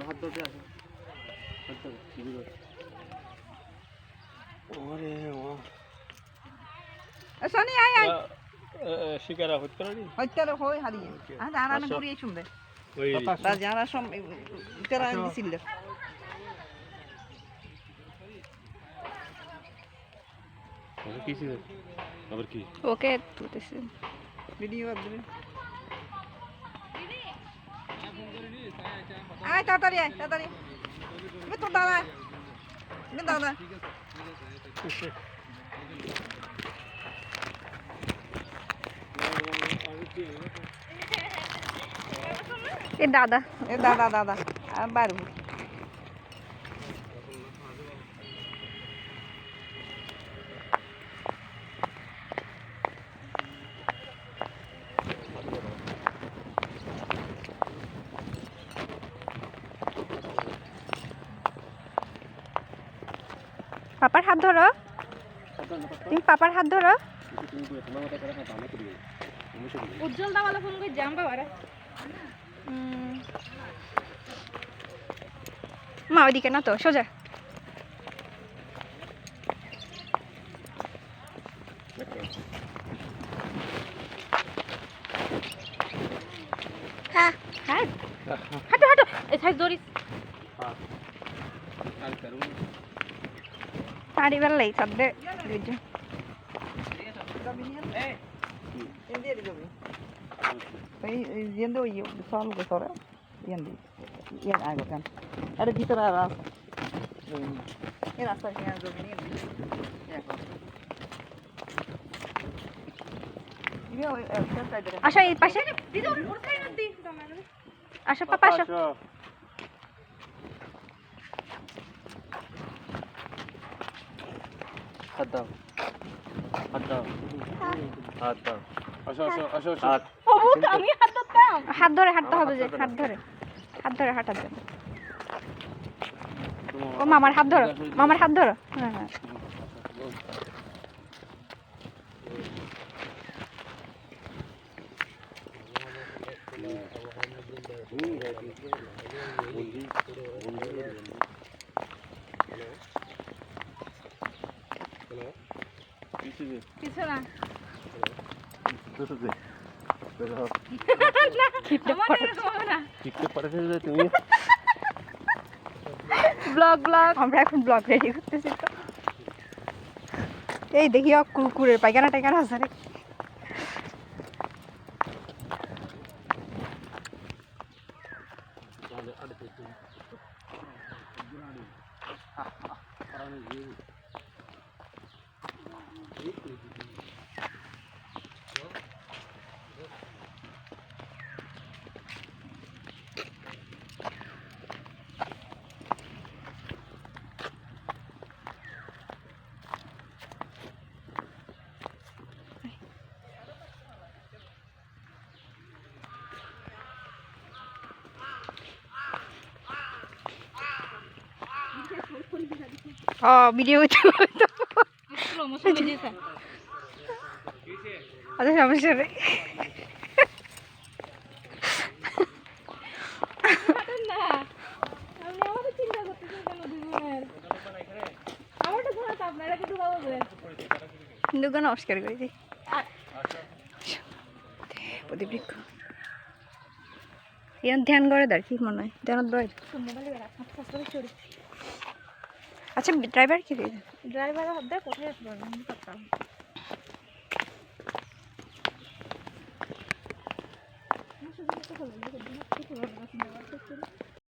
হাত ধরতে আসো, হাত ধরো, ওরে ও সোনি আয় আয় শিকারা হতে পারি হইতারে হই হারিয়ে আর আরানে ঘুরিয়ে শুনবে ওই যারা সব তেরা দিছিল কি ছিল আবার কি ওকে তুলতেছি ভিডিও দিবে আয় তাড়াতাড়ি তুমি তো দাদা দাদা এ দাদা দাদা আর বাইরে পাপার হাত ধরো তুমি পাপার হাত ধরো উজ্জ্বল দাওয়ালা ফোন করে জাম বাবারা মা ওইদিকে না তো সোজা হ্যাঁ হ্যাঁ হাঁটো হাঁটো এই সাইজ ধরিস পাড়ি বেলাই সাদে দুইজন yendo yo solo que sora yendi yen algo kan ada ভিতরে আর এর রাস্তা নিয়ে যাবে নিয়ে আসো এই পাশে আসো পাপা আসো হাত দাও হাত দাও হাত দাও আসো হাত আমি হাত ধরতাম হাত ধরে হাঁটতে হবে যে হাত ধরে হাঁটার জন্য ও মামার হাত ধরো হ্যাঁ হ্যাঁ কিছু না ব্লগ আমরা এখন ব্লগ রেডি করতেছি তো এই দেখি কুকুরের পায়খানা টাইখানা আছে রে ভিডিও আচ্ছা সমস্যা নেই দোকান নমস্কার করে দিই প্রতিবৃক্ষ এর ধ্যান করে দাঁড় কি মনে হয় ধ্যানত বয় আচ্ছা ড্রাইভার কি ড্রাইভার কোথায় আসবে